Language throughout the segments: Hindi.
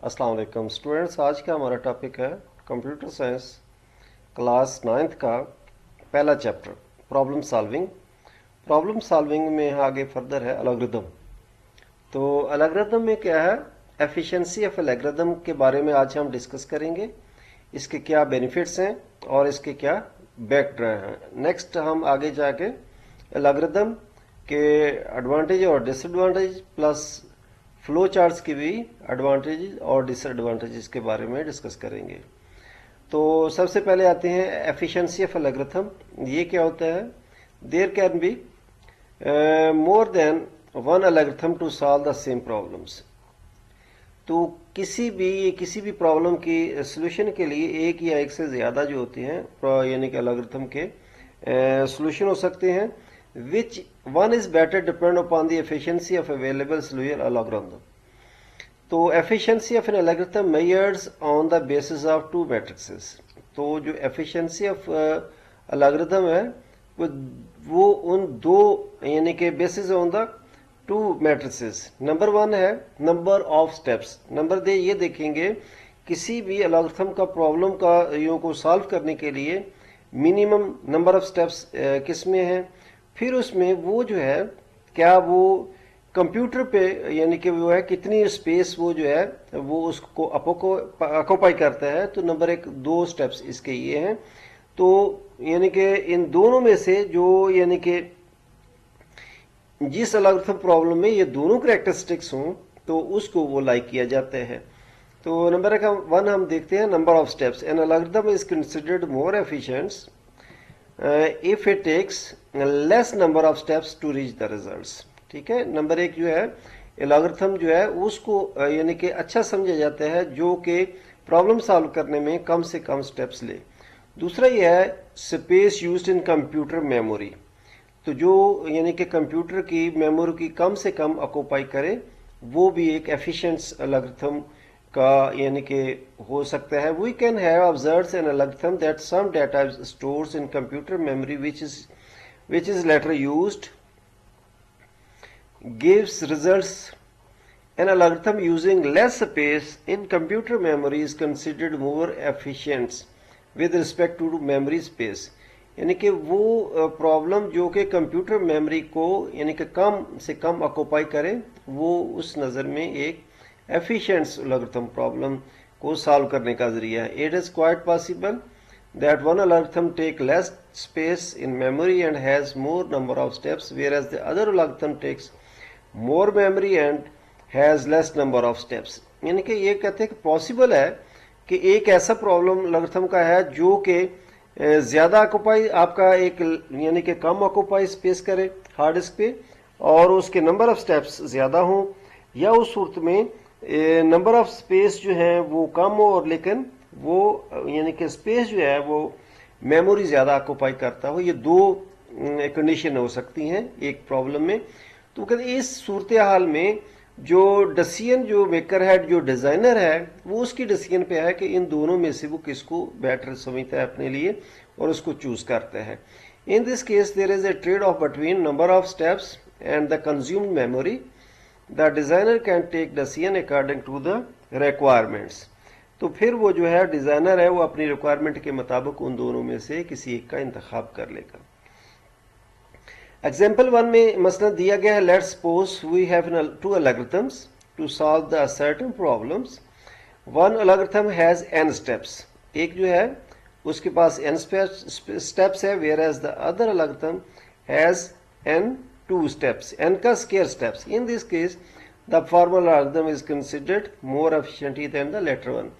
अस्सलाम वालेकुम स्टूडेंट्स। आज का हमारा टॉपिक है कंप्यूटर साइंस क्लास 9th का पहला chapter problem solving. Problem solving में आगे फर्दर है अलगरिदम। तो अलगरिदम में क्या है, एफिशिएंसी ऑफ अलगरिदम के बारे में आज हम डिस्कस करेंगे। इसके क्या बेनिफिट्स हैं और इसके क्या बैकग्राउंड हैं। नेक्स्ट हम आगे जाके अलगरिदम के एडवांटेज और डिसएडवांटेज प्लस फ्लो चार्ट्स की भी एडवांटेज और डिसएडवांटेजेस के बारे में डिस्कस करेंगे। तो सबसे पहले आते हैं एफिशिएंसी ऑफ एल्गोरिथम। ये क्या होता है? There can be more than one algorithm to solve the same problems. तो किसी भी प्रॉब्लम की सोल्यूशन के लिए एक या एक से ज़्यादा जो होते हैं यानी कि एल्गोरिथम के सोल्यूशन हो सकते हैं। Which one is better depend upon the efficiency of available solution algorithm. तो efficiency of an algorithm measures on the basis of two matrices. तो जो एफिशिएंसी ऑफ एल्गोरिथम है वो उन दो यानी कि basis on the two matrices. Number one है नंबर ऑफ स्टेप्स। नंबर दे ये देखेंगे किसी भी एल्गोरिथम का प्रॉब्लम का यूं को सॉल्व करने के लिए मिनिमम नंबर ऑफ स्टेप्स किस में है। फिर उसमें वो जो है क्या वो कंप्यूटर पे यानी कि वो है कितनी स्पेस वो जो है वो उसको ऑक्यूपाई करता है। तो नंबर एक दो स्टेप्स इसके ये हैं। तो यानी कि इन दोनों में से जो यानी कि जिस एल्गोरिथम प्रॉब्लम में ये दोनों कैरेक्टरिस्टिक्स हों तो उसको वो लाइक किया जाता है। तो नंबर वन हम देखते हैं number of steps. An algorithm is considered more efficient if it takes less number of steps to reach the results. ठीक है, नंबर एक जो है एल्गोरिथम जो है उसको यानी कि अच्छा समझा जाता है जो कि प्रॉब्लम सॉल्व करने में कम से कम स्टेप्स ले। दूसरा ये है space used in computer memory. तो जो यानी कि कंप्यूटर की मेमोरी की कम से कम ऑक्यूपाई करे वो भी एक एफिशिएंट एल्गोरिथम का यानी कि हो सकता है। We can have observed an algorithm that some data stores in computer memory which is later used gives results. An algorithm using less space in computer memory is considered more efficient with respect to memory space. यानी कि वो प्रॉब्लम जो कि कंप्यूटर मेमोरी को यानी कि कम से कम ऑक्यूपाई करे वो उस नज़र में एक एफिशिएंट एल्गोरिथम प्रॉब्लम को सॉल्व करने का जरिया है। It is quite possible that one algorithm take less space in memory and has more number of steps, whereas the other algorithm takes more memory and has less number of steps. यानी कि ये कहते हैं कि पॉसिबल है कि एक ऐसा प्रॉब्लम एल्गोरिथम का है जो कि ज़्यादा ऑक्यूपाई आपका एक यानी कि कम ऑक्यूपाई स्पेस करे हार्ड डिस्क पे और उसके नंबर ऑफ स्टेप्स ज़्यादा हों, या उस सूरत में नंबर ऑफ स्पेस जो है वो कम हो और लेकिन वो यानी कि स्पेस जो है वो मेमोरी ज़्यादा ऑक्यूपाई करता हो। ये दो कंडीशन हो सकती हैं एक प्रॉब्लम में। तो कहते इस सूरत हाल में जो डिसीजन जो मेकर है जो डिज़ाइनर है वो उसकी डिसीजन पे है कि इन दोनों में से वो किसको बेटर समझता है अपने लिए और उसको चूज करता है। In this case there is a trade off between number of steps and the consumed memory. The designer can take decision according to the requirements. तो फिर वो जो है डिज़ाइनर है वो अपनी रिक्वायरमेंट के मुताबिक उन दोनों में से किसी एक का इंतखाब कर लेगा। एग्जाम्पल वन में मसलन दिया गया है let's suppose we have two algorithms to solve the certain problems. One algorithm has n steps. एक जो है उसके पास n स्टेप्स है, whereas the other algorithm has n 2 steps, n का square steps. In this case the formal algorithm is considered more efficient than the latter one.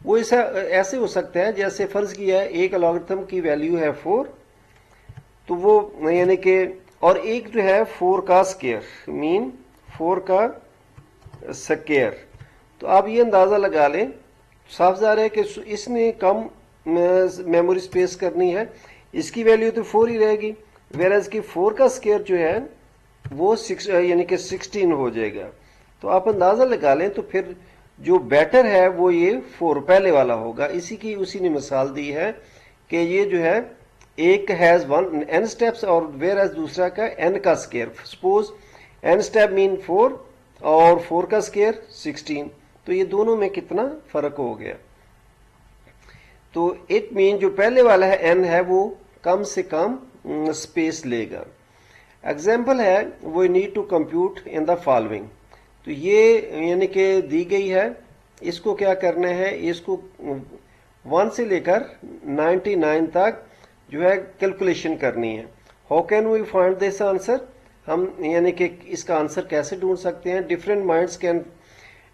वो ऐसे हो सकता है जैसे फर्ज किया है एक एल्गोरिथम की वैल्यू है 4, तो वो यानी कि और एक जो है 4 का स्क्वायर मीन 4 का स्क्वायर। तो आप ये अंदाज़ा लगा लें, साफ ज़ाहिर है कि इसने कम मेमोरी स्पेस करनी है, इसकी वैल्यू तो 4 ही रहेगी, वेराज की 4 का स्क्वायर जो है वो 6 यानी कि 16 हो जाएगा। तो आप अंदाज़ा लगा लें तो फिर जो बेटर है वो ये 4 पहले वाला होगा। उसी ने मिसाल दी है कि ये जो है एक हैज़ n स्टेप्स और वेयर एज दूसरा का n का square. Suppose n step mean 4 और 4 का स्क्वायर 16, तो ये दोनों में कितना फर्क हो गया। तो इट मीन जो पहले वाला है n है वो कम से कम स्पेस लेगा। एग्जाम्पल है we need to compute in the following. तो ये यानी कि दी गई है, इसको क्या करना है, इसको 1 से लेकर 99 तक जो है कैलकुलेशन करनी है। How can we find this answer, हम यानी कि इसका आंसर कैसे ढूंढ सकते हैं। Different minds can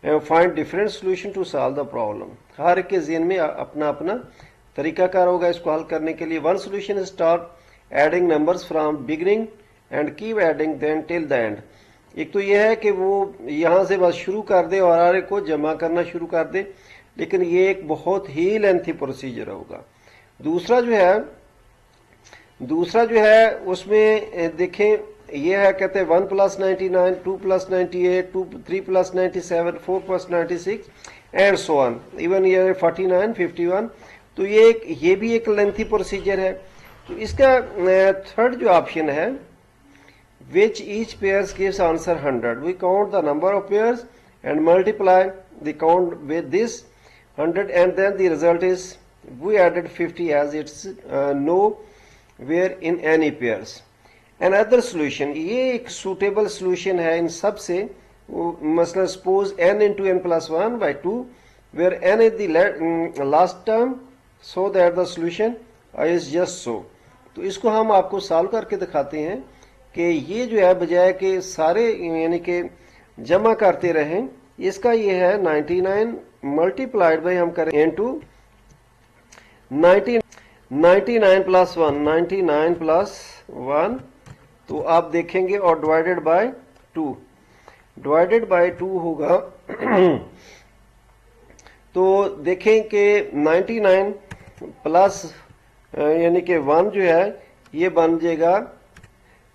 find different solution to solve the problem. हर एक के ज़हन में अपना अपना तरीकाकार होगा इसको हल करने के लिए। One solution is start adding numbers from beginning and keep adding then till the end. एक तो यह है कि वो यहाँ से बस शुरू कर दे और हर एक को जमा करना शुरू कर दे, लेकिन ये एक बहुत ही लेंथी प्रोसीजर होगा। दूसरा जो है उसमें देखें, ये है कहते हैं 1 + 99, 2 + 98, 3 + 97, 4 + 96 एंड सो ऑन, इवन ये 49, 51। तो ये भी एक लेंथी प्रोसीजर है। तो इसका थर्ड जो ऑप्शन है, which each pairs gives answer 100. We count the number of pairs and multiply the count with this 100 and then the result is we added 50 as it's nowhere in any pairs. Another solution, ये एक suitable solution है इन सब से। मसलन suppose n into n plus 1 by 2 where n is the last term so that the solution is just so. तो इसको हम आपको सॉल्व करके दिखाते हैं कि ये जो है बजाय कि सारे यानी कि जमा करते रहें, इसका ये है 99 मल्टीप्लाइड बाई हम करें इनटू 99 प्लस 1, 99 प्लस 1, तो आप देखेंगे और डिवाइडेड बाय 2, डिवाइडेड बाय 2 होगा। तो देखें कि 99 प्लस यानी कि 1 जो है ये बन जाएगा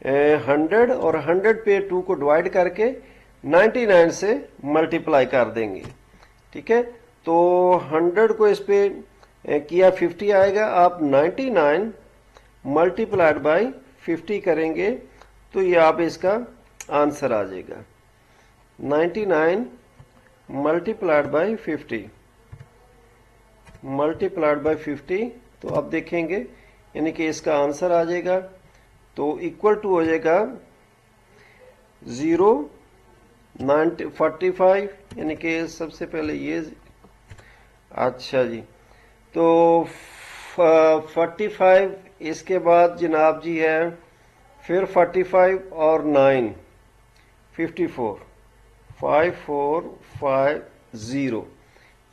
100 और 100 पे 2 को डिवाइड करके 99 से मल्टीप्लाई कर देंगे। ठीक है, तो 100 को इस पे किया 50 आएगा। आप 99 मल्टीप्लाइड बाई 50 करेंगे तो ये आप इसका आंसर आ जाएगा 99 मल्टीप्लाइड बाई 50 मल्टीप्लाइड बाई 50। तो आप देखेंगे यानी कि इसका आंसर आ जाएगा, तो इक्वल टू हो जाएगा 0 45, यानी कि सबसे पहले ये, अच्छा जी, तो 45, इसके बाद जनाब जी है फिर 45 और 9 54 5450,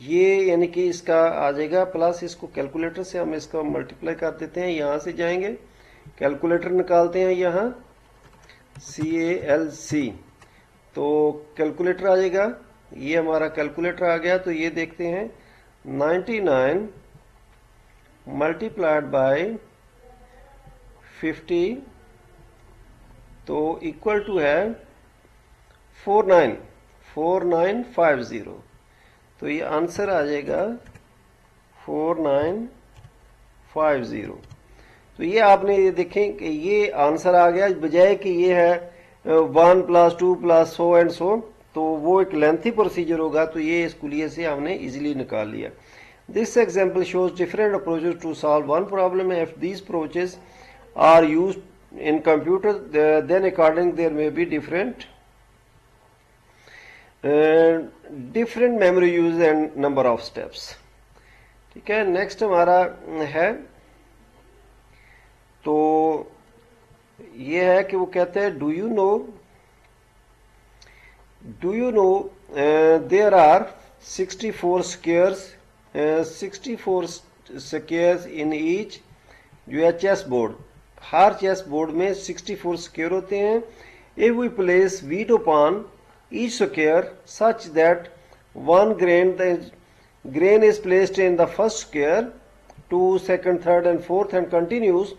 ये यानी कि इसका आ जाएगा प्लस, इसको कैलकुलेटर से हम इसका मल्टीप्लाई कर देते हैं। यहाँ से जाएंगे कैलकुलेटर निकालते हैं, यहाँ CALC, तो कैलकुलेटर आ जाएगा, ये हमारा कैलकुलेटर आ गया। तो ये देखते हैं 99 मल्टीप्लाइड बाय 50 तो इक्वल टू है 4950, तो ये आंसर आ जाएगा 4950। तो ये आपने ये देखें कि ये आंसर आ गया, बजाय कि ये है 1 + 2 + सो एंड सो, तो वो एक लेंथी प्रोसीजर होगा। तो ये इसको लिए से हमने इजीली निकाल लिया। This example shows different approaches to solve one problem. If these approaches are used in computer then according there may be different memory use and number of steps. ठीक है, नेक्स्ट हमारा है, तो ये है कि वो कहते हैं do you know there are 64 squares in each, जो है चेस बोर्ड, हर चेस बोर्ड में 64 स्क्वेयर होते हैं। If we place wheat upon each square such that one grain is placed in the first square, 2, 2nd, 3rd and 4th and continues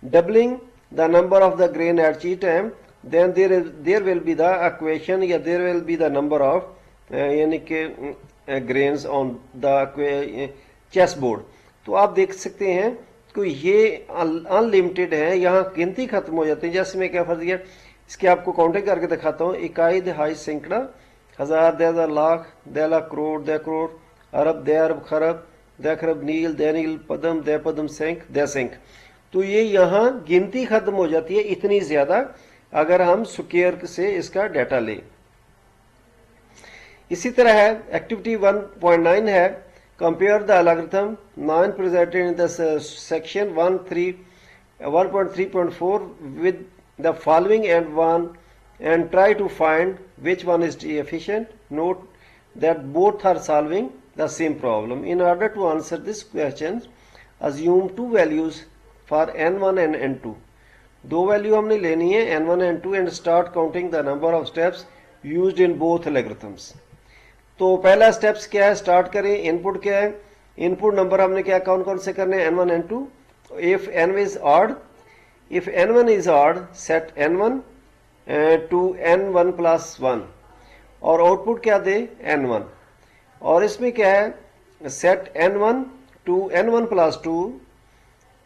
doubling the number of the grain at each time, then there will be the equation, या there will be the number of यानी कि grains on the chess board। तो आप देख सकते हैं कि ये अनलिमिटेड है, यहाँ गिनती खत्म हो जाती है। जैसे मैं क्या फर्ज किया, इसकी आपको काउंटिंग करके दिखाता हूँ। इकाई, दहाई, सैकड़ा, हज़ार, दे हज़ार, लाख, दे लाख करोड़, दे करोड़, अरब, दे अरब खरब, दे खरब नील, दे नील पदम, दे पदम सेंक, दे सेंक। तो ये यहाँ गिनती खत्म हो जाती है इतनी ज्यादा अगर हम स्क्वायर से इसका डाटा लें। इसी तरह है एक्टिविटी 1.9 है compare the algorithm 9 presented in the section 1.3.4 with the following and try to find which one is efficient. Note that both are solving the same problem. In order to answer this question, assume two values for n1 and n2. दो वैल्यू हमने लेनी है n1 and n2 and start counting the number of steps used in both algorithms. तो पहला स्टेप्स क्या है, स्टार्ट करें। इनपुट क्या है, इनपुट नंबर हमने क्या कौन कौन से करने हैं, n1 n2। if n1 is odd set n1 to n1 plus 1 और आउटपुट क्या दे n1। और इसमें क्या है set n1 to n1 plus 2,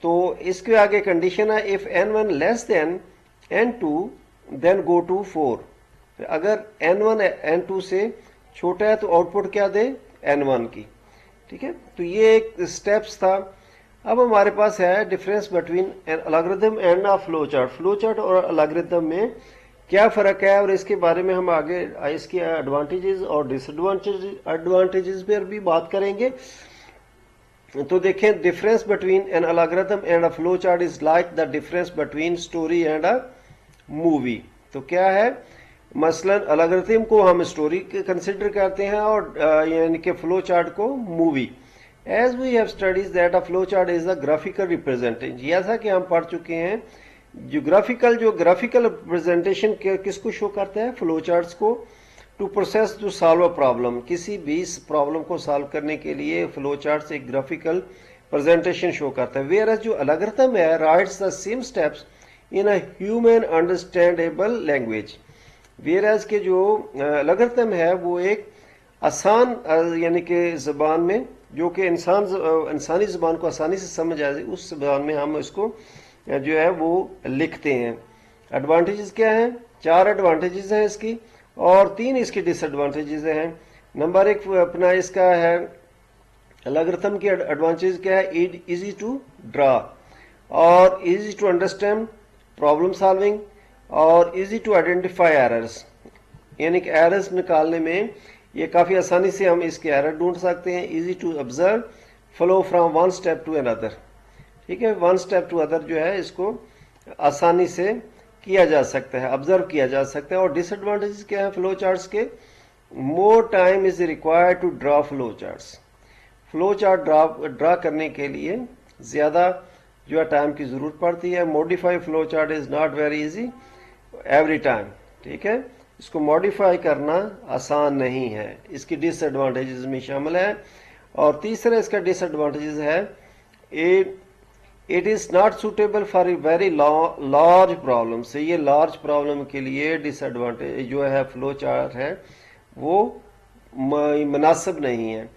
तो इसके आगे कंडीशन है if n1 less than n2 then go to 4। अगर n1 n2 से छोटा है तो आउटपुट क्या दे n1 की। ठीक है, तो ये एक स्टेप्स था। अब हमारे पास है difference between an algorithm and a flow chart. Flow chart और अलगोरिथम में क्या फ़र्क है और इसके बारे में हम आगे इसके एडवांटेजेस और डिसएडवांटेजेस पर भी बात करेंगे। तो देखें, difference between an algorithm and a flow chart is like the difference between story and a movie. तो क्या है, मसलन अलगोरिथम को हम स्टोरी कंसिडर करते हैं और यानी कि फ्लो चार्ट को movie. As we have studies that a flow chart is a graphical representation. जैसा कि हम पढ़ चुके हैं जो ग्राफिकल रिप्रेजेंटेशन किसको शो करता है, फ्लो चार्ट्स को। To process to solve a problem, किसी भी प्रॉब्लम को सॉल्व करने के लिए फ्लो चार्ट्स एक ग्राफिकल प्रेजेंटेशन शो करता है। वेयर जो अलगोरिथम है writes the same steps in a human understandable language. Where के जो अलगोरिथम है वो एक आसान यानी कि ज़बान में, जो कि इंसानी ज़बान को आसानी से समझ आ जाए, उस ज़बान में हम इसको जो है वो लिखते हैं। एडवांटेजेस क्या हैं, 4 एडवांटेजेस हैं इसकी और 3 इसकी डिसएडवांटेजेस हैं। नंबर 1 अपना इसका है अलगोरिथम की एडवांटेज क्या है, इजी टू ड्रा और easy to understand problem solving और इजी टू आइडेंटिफाई एरर्स, यानी कि एरर्स निकालने में ये काफ़ी आसानी से हम इसके एरर ढूंढ सकते हैं। Easy to observe flow from one step to another. ठीक है, वन स्टेप टू अदर जो है इसको आसानी से किया जा सकता है, ऑब्जर्व किया जा सकता है। और डिसएडवांटेजेस क्या है फ्लो चार्ट्स के, more time is required to draw flow charts. Flow chart draw करने के लिए ज़्यादा जो है टाइम की ज़रूरत पड़ती है। Modify flow chart is not very easy every time. ठीक है, इसको मॉडिफाई करना आसान नहीं है, इसकी डिसएडवांटेजेस में शामिल है। और तीसरा इसका डिसएडवांटेजेस है it is not suitable for a very large problem. से ये लार्ज प्रॉब्लम के लिए डिसएडवांटेज जो है फ्लो चार्ट है वो मुनासिब नहीं है।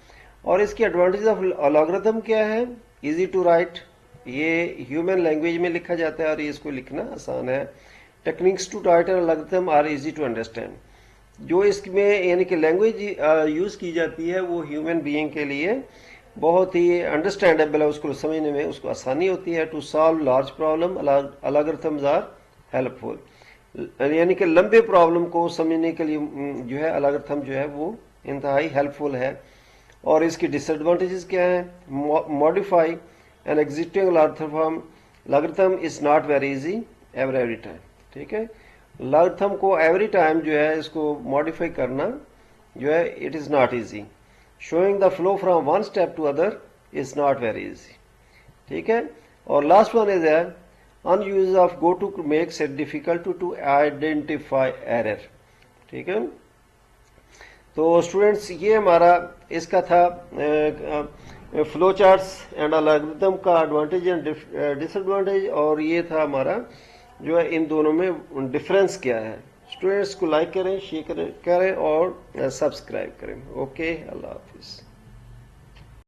और इसकी एडवांटेज ऑफ अलगोरिथम क्या है, इजी टू राइट, ये ह्यूमन लैंग्वेज में लिखा जाता है और ये इसको लिखना आसान है। Techniques to write algorithm are easy to understand, जो इसमें यानी कि लैंग्वेज यूज़ की जाती है वो ह्यूमन बीइंग के लिए बहुत ही अंडरस्टैंडेबल है, उसको समझने में उसको आसानी होती है। To solve large problem algorithms are helpful, यानी कि लंबे प्रॉब्लम को समझने के लिए जो है अलगोरिथम जो है वो इंतहाई हेल्पफुल है। और इसकी डिसएडवांटेजेस क्या है, modify an existing algorithm is not very easy every time. ठीक है, अलगोरिथम को एवरी टाइम जो है इसको मॉडिफाई करना जो है it is not easy. Showing the flow from one step to other is not very easy. ठीक है, और लास्ट वन इज है and use of go to makes it difficult to identify error. ठीक है, तो स्टूडेंट्स ये हमारा इसका था फ्लो चार्ट्स एंड अलगोरिथम का एडवांटेज एंड डिसएडवांटेज, और ये था हमारा जो है इन दोनों में डिफरेंस क्या है। स्टूडेंट्स को लाइक करें, शेयर करें और सब्सक्राइब करें। ओके, अल्लाह हाफिज़।